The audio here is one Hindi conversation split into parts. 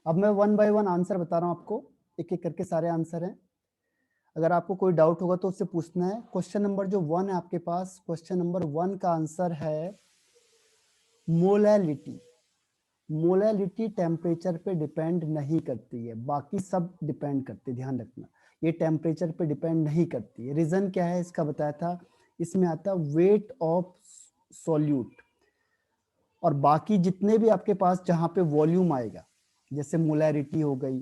अब मैं वन बाय वन आंसर बता रहा हूँ आपको, एक एक करके सारे आंसर हैं। अगर आपको कोई डाउट होगा तो उससे पूछना है। क्वेश्चन नंबर जो 1 है आपके पास, क्वेश्चन नंबर 1 का आंसर है मोलैलिटी। मोलैलिटी टेम्परेचर पे डिपेंड नहीं करती है, बाकी सब डिपेंड करते, ध्यान रखना। ये टेम्परेचर पे डिपेंड नहीं करती है। रीजन क्या है इसका बताया था, इसमें आता वेट ऑफ सॉल्यूट, और बाकी जितने भी आपके पास जहां पे वॉल्यूम आएगा, जैसे मोलैरिटी हो गई,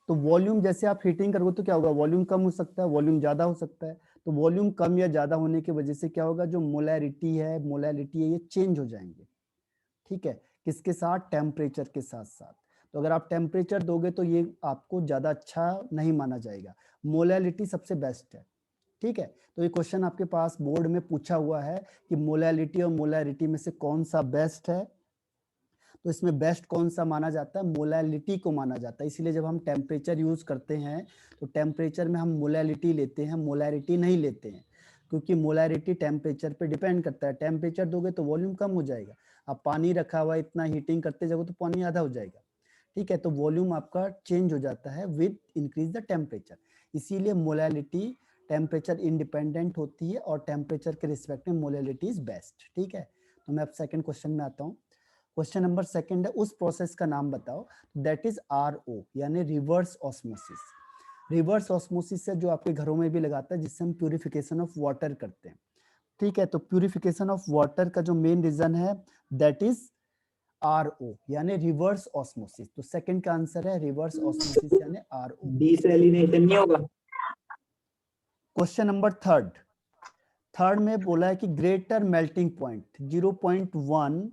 तो वॉल्यूम जैसे आप हीटिंग करोगे तो क्या होगा, वॉल्यूम कम हो सकता है, वॉल्यूम ज्यादा हो सकता है। तो वॉल्यूम कम या ज्यादा होने की वजह से क्या होगा, जो मोलैरिटी है ये चेंज हो जाएंगे। ठीक है, किसके साथ, टेम्परेचर के साथ साथ। तो अगर आप टेम्परेचर दोगे तो ये आपको ज्यादा अच्छा नहीं माना जाएगा। मोलैलिटी सबसे बेस्ट है। ठीक है, तो ये क्वेश्चन आपके पास बोर्ड में पूछा हुआ है कि मोलैलिटी और मोलैरिटी में से कौन सा बेस्ट है। तो इसमें बेस्ट कौन सा माना जाता है, मोलैलिटी को माना जाता है। इसीलिए जब हम टेम्परेचर यूज करते हैं तो टेम्परेचर में हम मोलैलिटी लेते हैं, मोलैरिटी नहीं लेते हैं, क्योंकि मोलैरिटी टेम्परेचर पे डिपेंड करता है। टेम्परेचर दोगे तो वॉल्यूम कम हो जाएगा। आप पानी रखा हुआ है, इतना हीटिंग करते जाओगे तो पानी आधा हो जाएगा। ठीक है, तो वॉल्यूम आपका चेंज हो जाता है विद इंक्रीज द टेम्परेचर। इसीलिए मोलैलिटी टेम्परेचर इंडिपेंडेंट होती है और टेम्परेचर के रिस्पेक्ट में मोलैलिटी इज बेस्ट। ठीक है, तो मैं अब सेकंड क्वेश्चन में आता हूँ। क्वेश्चन नंबर सेकंड है, उस प्रोसेस का नाम बताओ दैट इज RO यानी रिवर्स ऑस्मोसिस। रिवर्स ऑस्मोसिस है जो आपके घरों में भी लगाता है, जिससे हम प्यूरिफिकेशन ऑफ वाटर करते हैं। ठीक है, तो प्यूरिफिकेशन ऑफ वाटर का जो मेन रीजन है दैट इज RO यानी रिवर्स ऑस्मोसिस। तो सेकंड का आंसर है रिवर्स ऑस्मोसिस यानी RO। डिसैलिनेशन नहीं होगा। क्वेश्चन नंबर थर्ड में बोला है कि ग्रेटर मेल्टिंग पॉइंट 0.1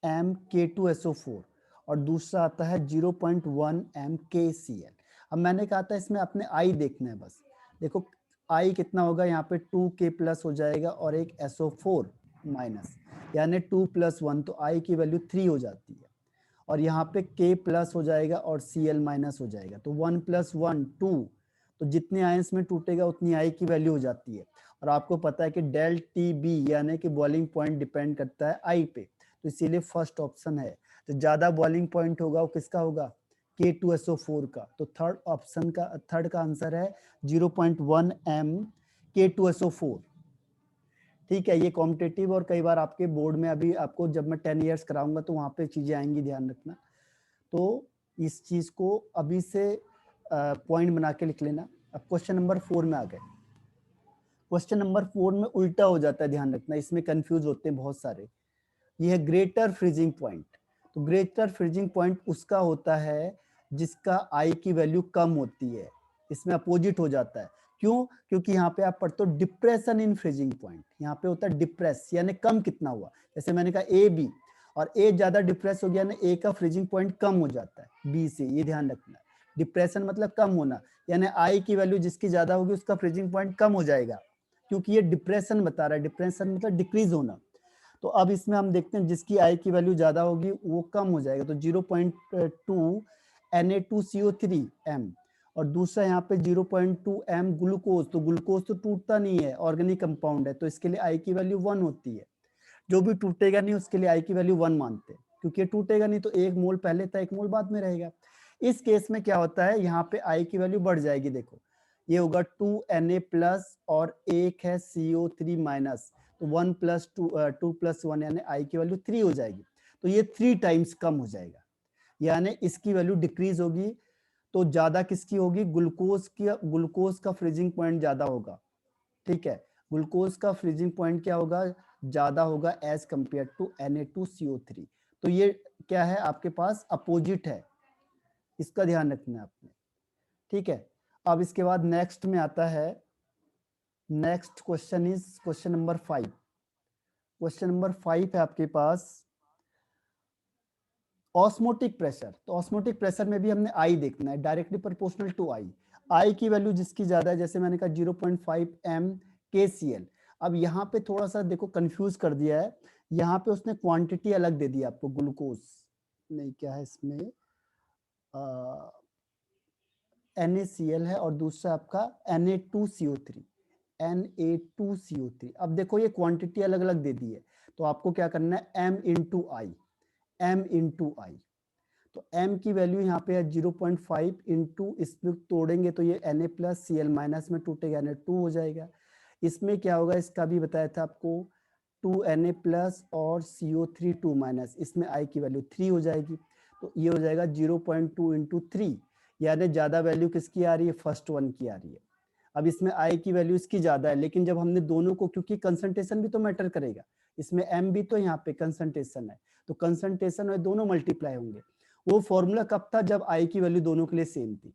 mK2SO4 और दूसरा आता है 0.1 mKCl। अब मैंने कहा था इसमें अपने आई देखना है बस। देखो आई कितना होगा, यहाँ पे 2K प्लस हो जाएगा और एक SO4 माइनस, यानी 2 + 1, तो आई की वैल्यू 3 हो जाती है। और यहाँ पे K प्लस हो जाएगा और Cl माइनस हो जाएगा, तो 1 + 1 2, तो जितने आयंस में टूटेगा उतनी आई की वैल्यू हो जाती है। और आपको पता है कि डेल टी बी यानी कि बॉइलिंग पॉइंट डिपेंड करता है आई पे, तो इसीलिए फर्स्ट ऑप्शन है। तो ज्यादा बॉइलिंग पॉइंट होगा वो किसका होगा, K2SO4 का। तो थर्ड का आंसर है 0.1 mK2SO4। ठीक है, ये कॉम्पिटेटिव और कई बार आपके बोर्ड में, अभी आपको जब मैं 10 ईयर्स कराऊंगा तो वहां पे चीजें आएंगी, ध्यान रखना। तो इस चीज को अभी से पॉइंट बना के लिख लेना। अब क्वेश्चन नंबर 4 में आ गए। क्वेश्चन नंबर 4 में उल्टा हो जाता है, ध्यान रखना, इसमें कंफ्यूज होते हैं बहुत सारे। ये है ग्रेटर फ्रीजिंग पॉइंट। तो ग्रेटर फ्रीजिंग पॉइंट उसका होता है जिसका आई की वैल्यू कम होती है। इसमें अपोजिट हो जाता है। क्यों, क्योंकि यहाँ पे आप पढ़ते हो डिप्रेशन इन फ्रीजिंग पॉइंट, यहाँ पे होता है डिप्रेस यानी कम कितना हुआ। जैसे मैंने कहा ए बी, और ए ज्यादा डिप्रेस हो गया ना, ए का फ्रीजिंग पॉइंट कम हो जाता है बी से, ये ध्यान रखना। डिप्रेशन मतलब कम होना, यानी आई की वैल्यू जिसकी ज्यादा होगी उसका फ्रीजिंग पॉइंट कम हो जाएगा, क्योंकि ये डिप्रेशन बता रहा है। डिप्रेशन मतलब डिक्रीज होना। तो अब इसमें हम देखते हैं जिसकी आई की वैल्यू ज्यादा होगी वो कम हो जाएगा, तो 0.2 Na2CO3M, और दूसरा यहाँ पे 0.2 M ग्लूकोज। तो ग्लूकोज तो टूटता नहीं है, ऑर्गेनिक कंपाउंड है, तो इसके लिए आई की वैल्यू 1 होती है। जो भी टूटेगा नहीं उसके लिए आई की वैल्यू 1 मानते हैं, क्योंकि ये टूटेगा नहीं तो 1 मोल पहले था 1 मोल बाद में रहेगा। इस केस में क्या होता है, यहाँ पे आई की वैल्यू बढ़ जाएगी। देखो ये होगा 2Na प्लस और एक है CO3 माइनस, तो 1 + 2 + 1 यानी आई की वैल्यू 3 हो जाएगी। तो ये 3 टाइम्स कम हो जाएगा, यानी इसकी वैल्यू डिक्रीज होगी। तो ज्यादा किसकी होगी, ग्लूकोज का फ्रीजिंग पॉइंट ज्यादा होगा। ठीक है, ग्लूकोज का फ्रीजिंग पॉइंट क्या होगा, ज्यादा होगा एज कंपेयर टू Na2CO3। तो ये क्या है आपके पास, अपोजिट है, इसका ध्यान रखना है आपने। ठीक है, अब इसके बाद नेक्स्ट में आता है, next question is question number 5। Question number 5 है आपके पास ऑस्मोटिक प्रेशर। तो ऑस्मोटिक प्रेशर में भी हमने आई देखना है, डायरेक्टली प्रोपोर्शनल टू आई। आई की वैल्यू जिसकी ज्यादा है, जैसे मैंने कहा 0.5 mKCl। अब यहाँ पे थोड़ा सा देखो कंफ्यूज कर दिया है, यहाँ पे उसने क्वांटिटी अलग दे दी आपको, ग्लूकोज नहीं, क्या है इसमें NaCl है और दूसरा आपका Na2CO3। अब देखो ये क्वांटिटी अलग अलग दे दी है, तो आपको क्या करना है, M × I। तो m की वैल्यू यहाँ पे है 0.5 इंटू, इसमें तोड़ेंगे तो ये Na+Cl- में टूटेगा, Na2 हो जाएगा। इसमें क्या होगा, इसका भी बताया था आपको, 2Na+ और CO3 2-, इसमें I की वैल्यू 3 हो जाएगी। तो ये हो जाएगा 0.2 इंटू 3, यानी ज्यादा वैल्यू किसकी आ रही है, फर्स्ट वन की आ रही है। अब इसमें I की वैल्यू इसकी ज्यादा है, लेकिन जब हमने दोनों को, क्योंकि कंसंट्रेशन भी तो मैटर करेगा, इसमें M भी तो यहाँ पे कंसंट्रेशन है, तो कंसंट्रेशन और दोनों मल्टीप्लाई होंगे। वो फॉर्मूला कब था, जब I की वैल्यू दोनों के लिए सेम थी।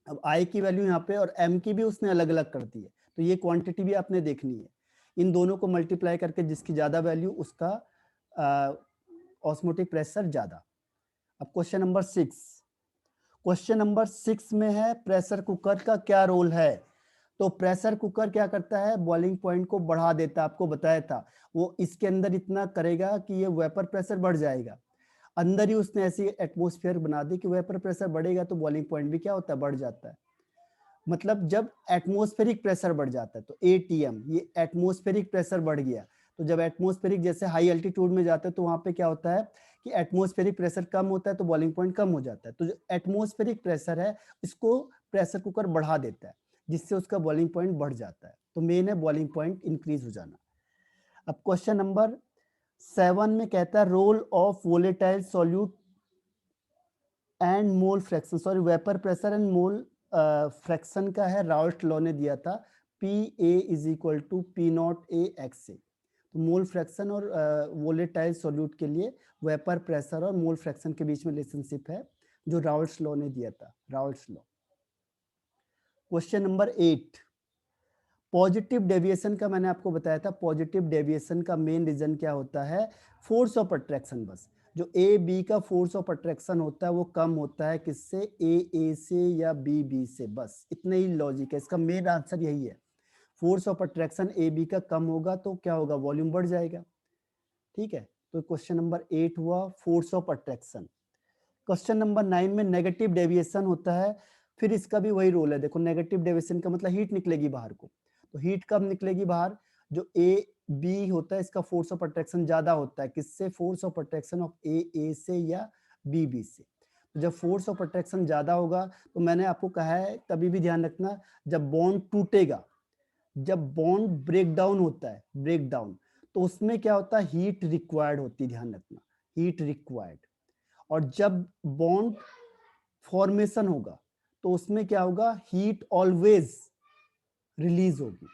अब I की वैल्यू यहाँ पे और M की भी उसने अलग अलग कर दी है, तो ये क्वांटिटी भी आपने देखनी है। इन दोनों को मल्टीप्लाई करके जिसकी ज्यादा वैल्यू उसका ऑस्मोटिक प्रेशर ज्यादा। अब क्वेश्चन नंबर 6, क्वेश्चन नंबर 6 में है प्रेशर कुकर का क्या रोल है। तो प्रेशर कुकर क्या करता है, बॉइलिंग पॉइंट को बढ़ा देता है, आपको बताया था। वो इसके अंदर इतना करेगा कि ये वेपर प्रेशर बढ़ जाएगा, अंदर ही उसने ऐसी एटमॉस्फेयर बना दी कि वेपर प्रेशर बढ़ेगा तो बॉइलिंग पॉइंट भी क्या होता है, बढ़ जाता है। मतलब जब एटमॉस्फेरिक प्रेशर बढ़ जाता है तो ATM, ये एटमॉस्फेरिक प्रेशर बढ़ गया। तो जब एटमॉस्फेरिक जैसे हाई एल्टीट्यूड में जाते हैं तो वहां पे क्या होता है कि एटमॉस्फेरिक प्रेशर कम होता है तो बॉइलिंग पॉइंट कम हो जाता है। तो जो एटमॉस्फेरिक प्रेशर है इसको प्रेशर कुकर बढ़ा देता है, जिससे उसका बॉइलिंग पॉइंट बढ़ जाता है। तो मेन है बॉइलिंग पॉइंट इंक्रीज हो जाना। अब क्वेश्चन नंबर 7 में कहता है role of volatile solute and mole fraction, sorry vapour pressure and mole fraction का है, राउल्ट लॉ ने दिया था, PA = P0A/x। तो मोल फ्रैक्शन और वोलेटाइल सॉल्यूट के लिए वेपर प्रेशर और मोल फ्रैक्शन के बीच में रिलेशनशिप है, जो राउल्ट लॉ ने दिया था, Raoult law. Question number 8, positive deviation का मैंने आपको बताया था। पॉजिटिव डेविएशन का मेन रीजन क्या होता है, फोर्स ऑफ अट्रैक्शन। बस जो AB का फोर्स ऑफ अट्रैक्शन होता है वो कम होता है किससे, AA से या BB से। बस इतना ही लॉजिक है, इसका मेन आंसर यही है। फोर्स ऑफ अट्रैक्शन AB का कम होगा तो क्या होगा, वॉल्यूम बढ़ जाएगा। ठीक है, तो क्वेश्चन नंबर 8 हुआ force of attraction. Question number 9 में नेगेटिव डेविएशन होता है, फिर इसका भी वही रोल है। देखो नेगेटिव डेविएशन का मतलब हीट निकलेगी बाहर को, तो हीट कब निकलेगी बाहर, जो AB होता है इसका फोर्स ऑफ अट्रैक्शन ज्यादा होता है किससे, force of attraction of AA से या BB से। तो जब फोर्स ऑफ अट्रैक्शन ज्यादा होगा, तो मैंने आपको कहा है कभी भी ध्यान रखना, जब बॉन्ड टूटेगा, जब बॉन्ड ब्रेक डाउन होता है, ब्रेक डाउन, तो उसमें क्या होता है, हीट रिक्वायर्ड होती है, ध्यान रखना, हीट रिक्वायर्ड। और जब बॉन्ड फॉर्मेशन होगा तो उसमें क्या होगा, हीट ऑलवेज रिलीज होगी।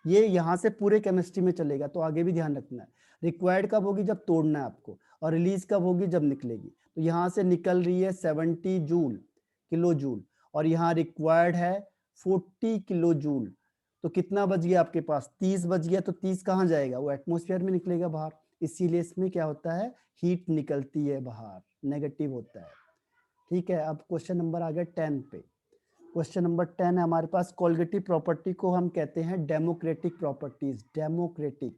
ये यहां से पूरे केमिस्ट्री में चलेगा, तो आगे भी ध्यान रखना है। रिक्वायर्ड कब होगी, जब तोड़ना है आपको, और रिलीज कब होगी, जब निकलेगी। तो यहां से निकल रही है 70 जूल, किलो जूल, और यहाँ रिक्वायर्ड है 40 किलो जूल। तो कितना बच गया आपके पास, 30 बच गया। तो 30 कहाँ जाएगा, वो एटमोस्फेयर में निकलेगा बाहर। इसीलिए इसमें क्या होता है, हीट निकलती है बाहर, नेगेटिव होता है। ठीक है, अब क्वेश्चन नंबर आ गया 10 पे। क्वेश्चन नंबर 10 है हमारे पास, कोलिगेटिव प्रॉपर्टी को हम कहते हैं डेमोक्रेटिक प्रॉपर्टीज। डेमोक्रेटिक,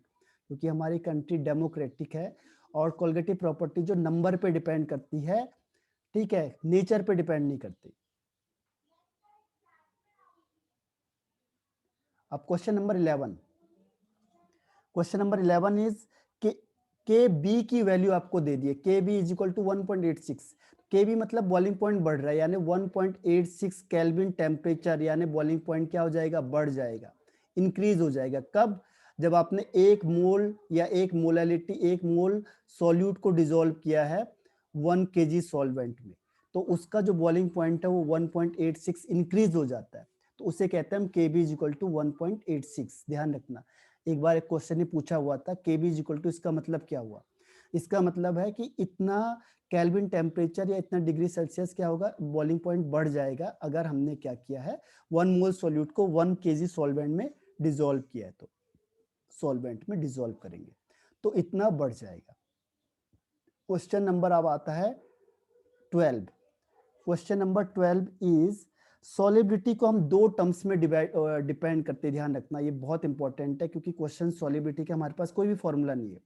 क्योंकि हमारी कंट्री डेमोक्रेटिक है, और कोलिगेटिव प्रॉपर्टी जो नंबर पे डिपेंड करती है, ठीक है, नेचर पे डिपेंड नहीं करती। अब question number 11, question number 11 is के बी की वैल्यू आपको दे दी है, KB = 1.86। KB मतलब बॉइलिंग पॉइंट बढ़ रहा है, यानी 1.86 केल्विन टेम्परेचर, यानी बॉइलिंग पॉइंट क्या हो जाएगा, बढ़ जाएगा, इंक्रीज हो जाएगा। कब, जब आपने 1 मोल या 1 मोलालिटी 1 मोल सॉल्यूट को डिसॉल्व किया है 1 kg सॉल्वेंट में, तो उसका जो बॉइलिंग पॉइंट है वो 1.86 इंक्रीज हो जाता है। तो उसे कहते हैं हम KB = 1.86। ध्यान रखना, एक बार एक क्वेश्चन ही पूछा हुआ था, KB = इसका मतलब क्या हुआ, इसका मतलब है कि इतना केल्विन टेम्परेचर या इतना डिग्री सेल्सियस क्या होगा, बॉइलिंग पॉइंट बढ़ जाएगा, अगर हमने क्या किया है 1 मोल सॉल्यूट को 1 kg सॉल्वेंट में डिसॉल्व किया है, तो सॉल्वेंट में डिसॉल्व करेंगे तो इतना बढ़ जाएगा। क्वेश्चन नंबर अब आता है 12। क्वेश्चन नंबर 12 इज, सॉलिबिलिटी को हम दो टर्म्स में डिपेंड करते हैं। ध्यान रखना, ये बहुत इंपॉर्टेंट है, क्योंकि क्वेश्चन सॉलिबिलिटी का हमारे पास कोई भी फॉर्मूला नहीं है।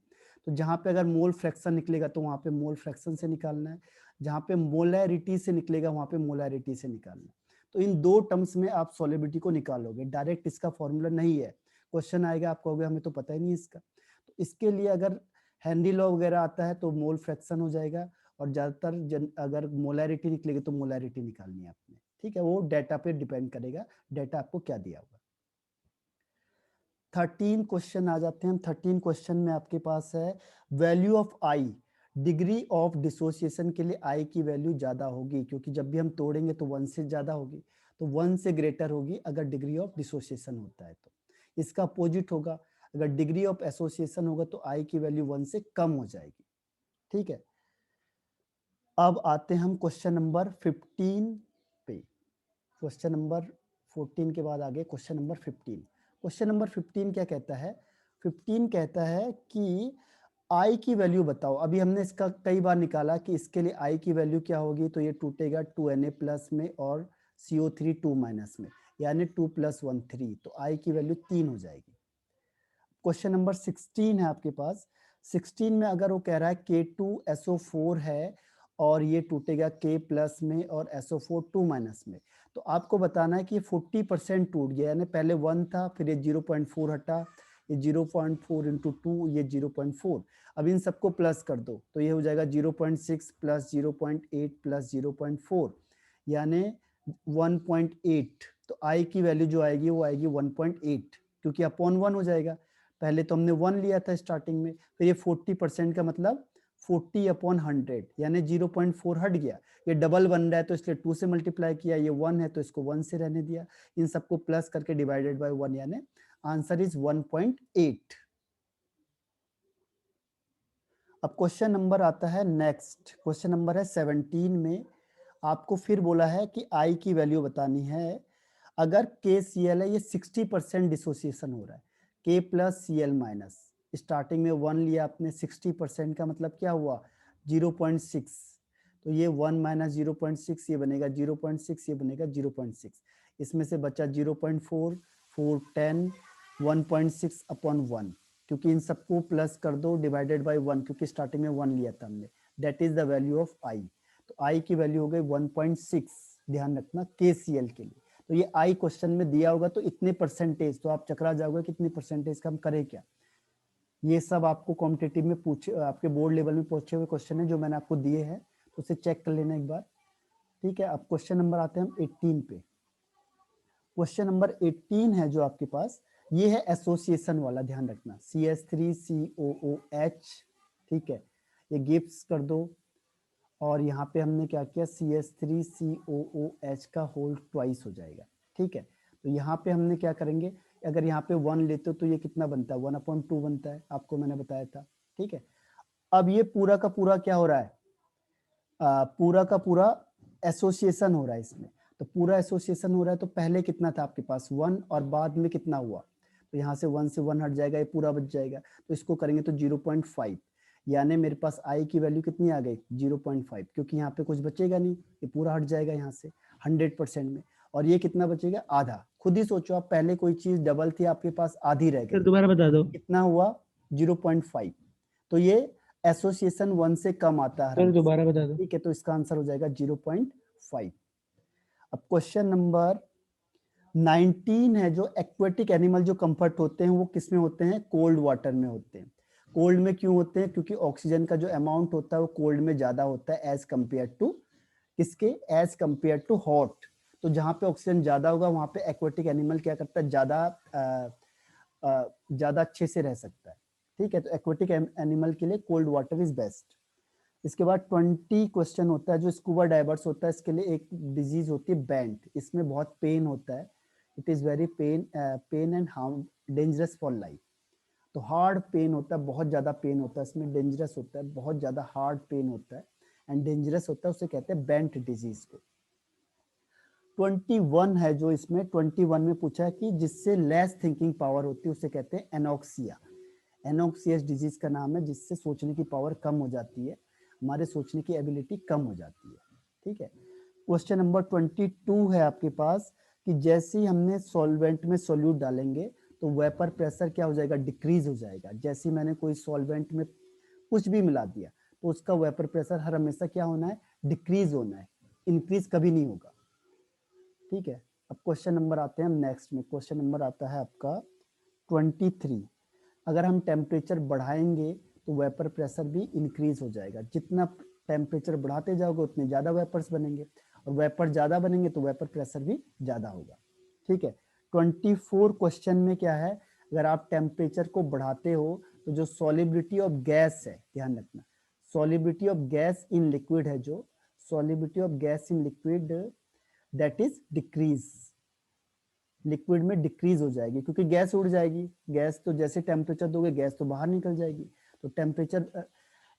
तो जहां पे अगर मोल फ्रैक्शन निकलेगा तो वहां पे मोल फ्रैक्शन से निकालना है, जहां पे मोलैरिटी से निकलेगा वहां पे मोलैरिटी से निकालना है। तो इन दो टर्म्स में आप सॉलिबिलिटी को निकालोगे, डायरेक्ट इसका फॉर्मूला नहीं है। क्वेश्चन आएगा, आप कहोगे हमें तो पता ही नहीं इसका। तो इसके लिए अगर हेनरी लॉ वगैरह आता है तो मोल फ्रैक्शन हो जाएगा, और ज़्यादातर अगर मोलैरिटी निकलेगी तो मोलैरिटी निकालनी है आपने, ठीक है। वो डाटा पे डिपेंड करेगा, डाटा आपको क्या दिया होगा। 13 क्वेश्चन आ जाते हैं हम। 13 क्वेश्चन में आपके पास है value of I, degree of dissociation के लिए आई की वैल्यू ज्यादा होगी, क्योंकि जब भी हम तोड़ेंगे तो 1 से ज्यादा होगी, तो 1 से ग्रेटर होगी अगर डिग्री ऑफ डिसोसिएशन होता है। तो इसका अपोजिट होगा, अगर डिग्री ऑफ एसोसिएशन होगा तो आई की वैल्यू 1 से कम हो जाएगी, ठीक है। अब आते हैं हम क्वेश्चन नंबर 15 पे। क्वेश्चन नंबर 14 के बाद आगे क्वेश्चन नंबर 15। क्वेश्चन नंबर 15 क्या कहता है? 15 कहता है कि आई की वैल्यू बताओ। अभी हमने इसका कई बार निकाला कि इसके लिए आई की वैल्यू क्या होगी, तो ये टूटेगा 2Na प्लस में और CO3 2 माइनस में, यानी 2 + 1 3, तो आई की वैल्यू 3 हो जाएगी। क्वेश्चन नंबर 16 है आपके पास। 16 में अगर वो कह रहा है K2SO4 है और ये टूटेगा K प्लस में और SO4 2 माइनस में, तो आपको बताना है कि 40% टूट गया, यानी पहले 1 था, फिर ये 0.4 हटा, ये 0.4 इंटू 2, ये 0.4। अब इन सबको प्लस कर दो तो ये हो जाएगा 0.6 प्लस 0.8 प्लस 0.4, यानी 1.8। तो आई की वैल्यू जो आएगी वो आएगी 1.8, क्योंकि अपॉन 1 हो जाएगा। पहले तो हमने 1 लिया था स्टार्टिंग में, फिर ये 40% का मतलब 40/100, यानी 0.4 हट गया। ये डबल बन रहा है तो इसलिए 2 से मल्टीप्लाई किया, ये 1 है तो इसको 1 से रहने दिया, इन सबको प्लस करके डिवाइडेड बाय 1, यानी आंसर इज 1.8। अब क्वेश्चन नंबर आता है नेक्स्ट, क्वेश्चन नंबर है 17 में। आपको फिर बोला है कि आई की वैल्यू बतानी है। अगर KCl है, ये 60% डिसोसिएशन हो रहा है, K प्लस Cl-, स्टार्टिंग में 1 लिया आपने, 60% का मतलब क्या हुआ 0.6, तो ये 1 माइनस 0.6, ये बनेगा 0.6, ये बनेगा 0.6, इसमें से बचा 0.4, 4 10, 1.6/1, क्योंकि इन सबको प्लस कर दो डिवाइडेड बाय 1, क्योंकि स्टार्टिंग में 1 लिया था हमने, that is the value of I. तो आई की वैल्यू हो गई 1.6, ध्यान रखना KCl के लिए। तो ये आई क्वेश्चन में दिया होगा तो इतने परसेंटेज, तो आप चकरा जाओगे कितनी परसेंटेज का हम करें क्या। ये सब आपको कॉम्पिटिटिव में पूछे, आपके बोर्ड लेवल में पूछे हुए क्वेश्चन है जो मैंने आपको दिए हैं, तो उसे चेक कर लेना एक बार, ठीक है। अब क्वेश्चन नंबर आते हैं हम 18 पे। क्वेश्चन नंबर 18 है जो आपके पास, ये है एसोसिएशन वाला, ध्यान रखना, CH3COOH, ठीक है, ये गिफ्ट्स कर दो। और यहाँ पे हमने क्या किया, CH3COOH का होल ट्वाइस हो जाएगा, ठीक है। तो यहाँ पे हमने क्या करेंगे, अगर यहाँ पे 1 लेते हो तो ये कितना बनता है, 1/2 बनता है, आपको मैंने बताया था, ठीक है। अब ये पूरा का पूरा क्या हो रहा है, पूरा का पूरा एसोसिएशन हो रहा है इसमें। तो पूरा एसोसिएशन हो रहा है तो पहले कितना था आपके पास 1, और बाद में कितना हुआ, तो यहाँ से 1 से 1 हट जाएगा, ये पूरा बच जाएगा, तो इसको करेंगे तो 0.5, यानी मेरे पास आई की वैल्यू कितनी आ गई 0.5, क्योंकि यहाँ पे कुछ बचेगा नहीं, ये पूरा हट जाएगा यहाँ से 100% में। और ये कितना बचेगा, आधा। खुद ही सोचो आप, पहले कोई चीज डबल थी आपके पास, आधी रह गई, दोबारा बता दो, कितना हुआ 0.5। तो ये एसोसिएशन 1 से कम आता है, दोबारा बता दो। ठीक है। तो इसका आंसर हो जाएगा 0.5। अब क्वेश्चन नंबर 19 है, जो एक्वेटिक एनिमल जो कंफर्ट होते हैं वो किस में होते हैं, कोल्ड वाटर में होते हैं। कोल्ड में क्यों होते हैं, क्योंकि ऑक्सीजन का जो अमाउंट होता है वो कोल्ड में ज्यादा होता है एज कंपेयर टू किसके, एज कंपेयर टू हॉट। तो जहाँ पे ऑक्सीजन ज्यादा होगा वहां पे एक्वेटिक एनिमल क्या करता है, ज्यादा अच्छे से रह सकता है, ठीक है। तो एक्वेटिक एनिमल के लिए कोल्ड वाटर इज बेस्ट। इसके बाद 20 क्वेश्चन होता है जो स्कूबा डाइवर्स होता है, इसके लिए एक डिजीज होती है बैंट, इसमें बहुत पेन होता है, it is very pain and harm, dangerous for life. तो हार्ड पेन होता है, बहुत ज्यादा पेन होता है इसमें, डेंजरस होता है, बहुत ज्यादा हार्ड पेन होता है एंड डेंजरस होता है, उसे कहते हैं बैंट डिजीज को। 21 है जो इसमें 21 में पूछा है कि जिससे लेस थिंकिंग पावर होती है उसे कहते हैं एनोक्सिया। एनोक्सियस डिजीज का नाम है, जिससे सोचने की पावर कम हो जाती है, हमारे सोचने की एबिलिटी कम हो जाती है, ठीक है। क्वेश्चन नंबर 22 है आपके पास कि जैसे ही हमने सॉल्वेंट में सोल्यूट डालेंगे तो वेपर प्रेशर क्या हो जाएगा, डिक्रीज हो जाएगा। जैसे मैंने कोई सॉल्वेंट में कुछ भी मिला दिया तो उसका वेपर प्रेशर हर हमेशा क्या होना है, डिक्रीज होना है, इंक्रीज कभी नहीं होगा, ठीक है। अब क्वेश्चन नंबर आते हैं हम नेक्स्ट में। क्वेश्चन नंबर आता है आपका 23। अगर हम टेम्परेचर बढ़ाएंगे तो वेपर प्रेशर भी इंक्रीज हो जाएगा, जितना टेम्परेचर बढ़ाते जाओगे उतने ज्यादा वेपर्स बनेंगे, और वेपर ज्यादा बनेंगे तो वेपर प्रेशर भी ज्यादा होगा। ठीक है, 24 क्वेश्चन में क्या है, अगर आप टेम्परेचर को बढ़ाते हो तो जो सॉलिबिलिटी ऑफ गैस है, ध्यान रखना, solubility of gas in liquid है, जो solubility of gas in liquid that is decrease, liquid में डिक्रीज हो जाएगी, क्योंकि गैस उड़ जाएगी, गैस तो जैसे टेम्परेचर दोगे गैस तो बाहर निकल जाएगी, तो टेम्परेचर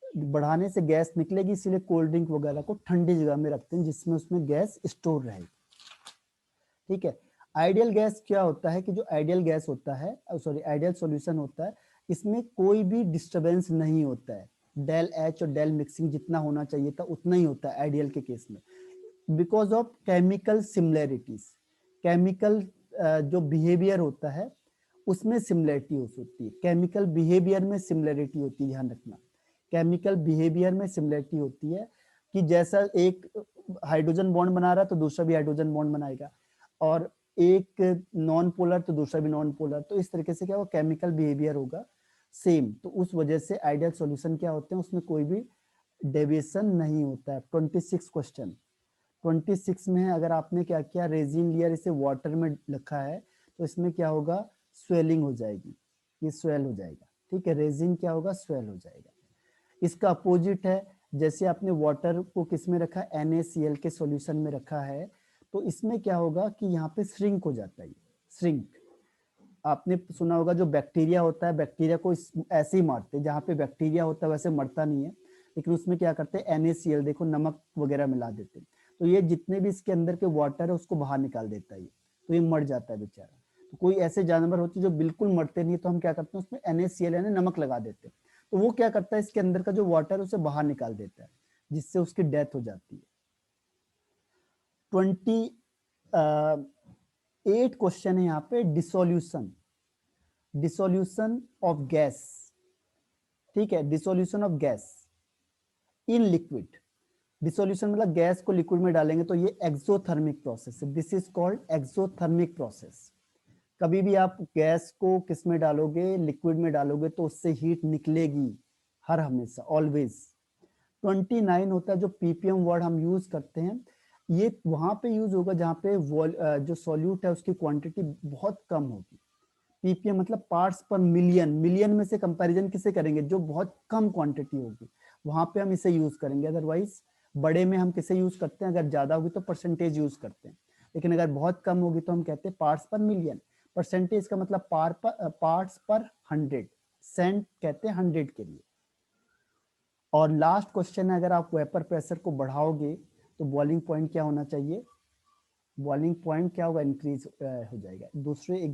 बढ़ाने से गैस निकलेगी, इसीलिए कोल्ड ड्रिंक वगैरह को ठंडी जगह में रखते हैं जिसमें उसमें गैस स्टोर रहेगी। ठीक है, आइडियल गैस क्या होता है कि जो आइडियल गैस होता है, सॉरी आइडियल सॉल्यूशन होता है, इसमें कोई भी डिस्टरबेंस नहीं होता है, डेल एच और डेल मिक्सिंग जितना होना चाहिए था उतना ही होता है आइडियल के केस में, because of chemical similarities, chemical जो बिहेवियर होता है उसमें सिमिलरिटी हो सकती है, केमिकल बिहेवियर में सिमिलरिटी होती है, ध्यान रखना, केमिकल बिहेवियर में सिमिलरिटी होती है कि जैसा एक हाइड्रोजन बॉन्ड बना रहा है तो दूसरा भी हाइड्रोजन बॉन्ड बनाएगा, और एक नॉन पोलर तो दूसरा भी नॉन पोलर, तो इस तरीके से क्या होगा, केमिकल बिहेवियर होगा सेम, तो उस वजह से आइडियल सॉल्यूशन क्या होते हैं, उसमें कोई भी डेविएशन नहीं होता है। 26 क्वेश्चन 26 में है, अगर आपने क्या किया, रेजिन लिया, इसे वाटर में रखा है तो इसमें क्या होगा, स्वेलिंग हो जाएगी, ये स्वेल हो जाएगा। ठीक है, रेजिन क्या होगा, स्वेल हो जाएगा। इसका अपोजिट है, जैसे आपने वाटर को किस में रखा, NaCl के सॉल्यूशन में रखा है, तो इसमें क्या होगा कि यहाँ पे श्रिंक हो जाता है, श्रिंक। आपने सुना होगा जो बैक्टीरिया होता है, बैक्टीरिया को ऐसे ही मारते हैं, जहाँ पे बैक्टीरिया होता है वैसे मरता नहीं है, लेकिन उसमें क्या करते हैं, NaCl देखो नमक वगैरह मिला देते हैं, तो ये जितने भी इसके अंदर के वाटर है उसको बाहर निकाल देता है, तो ये मर जाता है बेचारा। तो कोई ऐसे जानवर होते हैं जो बिल्कुल मरते नहीं, तो हम क्या करते हैं उसमें NaCl यानी नमक लगा देते हैं, तो वो क्या करता है, इसके अंदर का जो वाटर है उसे बाहर निकाल देता है, जिससे उसकी डेथ हो जाती है। 28 क्वेश्चन है यहाँ पे, डिसोल्यूशन, डिसोल्यूशन ऑफ गैस। ठीक है, dissolution of gas in liquid, dissolution मतलब गैस को लिक्विड में डालेंगे तो ये एक्सोथर्मिक प्रोसेस है, this is called exothermic process. कभी भी आप गैस को किस में डालोगे, लिक्विड में डालोगे तो उससे हीट निकलेगी, हर हमेशा, ऑलवेज। 29 होता है जो पीपीएम वर्ड हम यूज करते हैं, ये वहां पे यूज होगा जहाँ पे जो सॉल्यूट है उसकी क्वांटिटी बहुत कम होगी। पीपीएम मतलब पार्ट्स पर मिलियन, मिलियन में से कंपैरिजन किसे करेंगे, जो बहुत कम क्वांटिटी होगी, वहां पे हम इसे यूज करेंगे। अदरवाइज बड़े में हम किसे यूज करते हैं, अगर ज्यादा होगी तो परसेंटेज यूज करते हैं, लेकिन अगर बहुत कम होगी तो हम कहते हैं पार्ट्स पर मिलियन। परसेंटेज का मतलब पार्ट्स पर 100, सेंट कहते हैं 100 के लिए। और लास्ट क्वेश्चन है, अगर आप वेपर प्रेशर को बढ़ाओगे तो बॉइलिंग पॉइंट क्या होना चाहिए, बॉइलिंग पॉइंट क्या होगा, इंक्रीज हो जाएगा, एक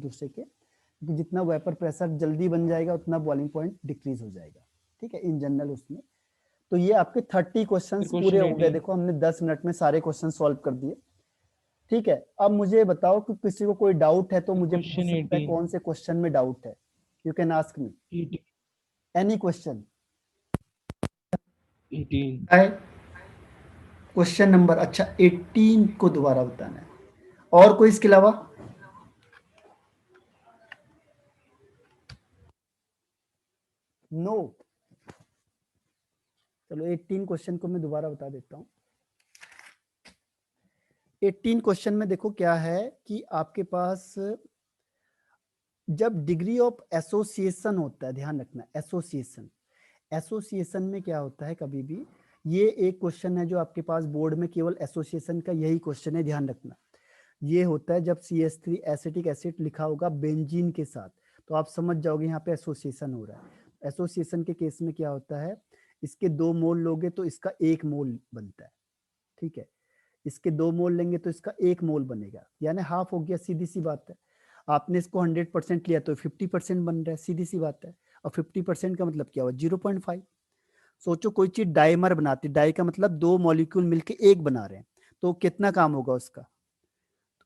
दूसरे के, क्योंकि जितना वेपर प्रेशर जल्दी बन जाएगा उतना बॉइलिंग पॉइंट डिक्रीज हो जाएगा। ठीक है, इन जनरल उसमें। तो ये आपके 30 क्वेश्चंस पूरे हो गए, देखो हमने 10 मिनट में सारे क्वेश्चन सॉल्व कर दिए। ठीक है, अब मुझे बताओ कि किसी को कोई डाउट है तो मुझे पूछ सकता है, कौन से क्वेश्चन में डाउट है, you can ask me any question. 18 question number, अच्छा 18 को दोबारा बताना है, और कोई इसके अलावा? नो। चलो 18 क्वेश्चन को मैं दोबारा बता देता हूँ। 18 क्वेश्चन में देखो क्या है कि आपके पास जब डिग्री ऑफ एसोसिएशन होता है, ध्यान रखना, एसोसिएशन, एसोसिएशन में क्या होता है, कभी भी ये एक क्वेश्चन है जो आपके पास बोर्ड में केवल एसोसिएशन का यही क्वेश्चन है, ध्यान रखना। ये होता है जब CH3 एसिटिक एसिड लिखा होगा बेंजीन के साथ, तो आप समझ जाओगे यहाँ पे एसोसिएशन हो रहा है। एसोसिएशन के केस में क्या होता है, इसके 2 मोल लोगे तो इसका 1 मोल बनता है। ठीक है, इसके 2 मोल लेंगे तो इसका 1 मोल बनेगा, यानी हाफ हो गया, सीधी सी बात है। आपने इसको 100% लिया तो 50% बन रहा है, सीधी सी बात है। और 50% का मतलब क्या हुआ, 0.5। सोचो कोई चीज डाइमर बनाती, डाई का मतलब 2 मॉलिक्यूल मिलके एक बना रहे हैं, तो कितना काम होगा उसका,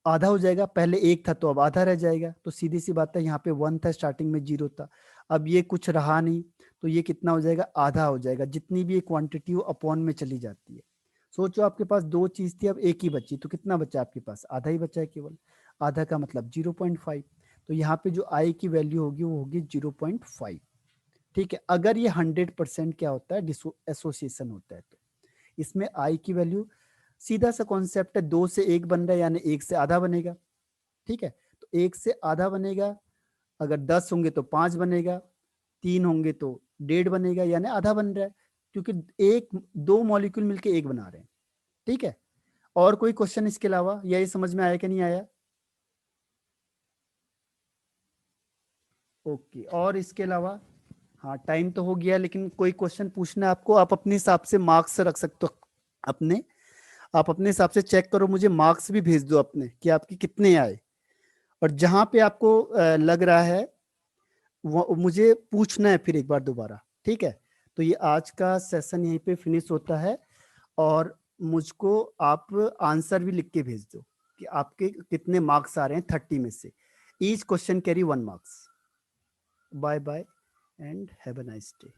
आधा हो जाएगा, पहले 1 था तो अब आधा रह जाएगा, तो सीधी सी बात है, यहाँ पे 1 था, स्टार्टिंग में 0 था, अब ये कुछ रहा नहीं, तो ये कितना हो जाएगा, आधा हो जाएगा, जितनी भी क्वांटिटी हो अपॉन में चली जाती है। सोचो आपके पास 2 चीज थी, अब 1 ही बची, तो कितना बचा आपके पास, आधा ही बचा है केवल, आधा का मतलब 0.5, तो यहाँ पे जो आई की वैल्यू होगी वो होगी 0.5। ठीक है, अगर ये 100% क्या होता है, एसोसिएशन होता है तो इसमें आई की वैल्यू सीधा सा कॉन्सेप्ट है, 2 से 1 बन रहा है यानी 1 से आधा बनेगा। ठीक है, तो 1 से आधा बनेगा, अगर 10 होंगे तो 5 बनेगा, 3 होंगे तो 1.5 बनेगा, यानी आधा बन रहा है, क्योंकि एक 2 मॉलिक्यूल मिलके 1 बना रहे हैं। ठीक है, और कोई क्वेश्चन इसके अलावा, या ये समझ में आया कि नहीं आया? ओके, और इसके अलावा, हाँ टाइम तो हो गया, लेकिन कोई क्वेश्चन पूछना है आपको, आप अपने हिसाब से मार्क्स रख सकते हो अपने, आप अपने हिसाब से चेक करो, मुझे मार्क्स भी भेज दो अपने कि आपके कितने आए, और जहां पे आपको लग रहा है वो मुझे पूछना है फिर एक बार दोबारा। ठीक है, तो ये आज का सेशन यहीं पे फिनिश होता है, और मुझको आप आंसर भी लिख के भेज दो कि आपके कितने मार्क्स आ रहे हैं 30 में से। Each question carry 1 marks. Bye bye and have a nice day.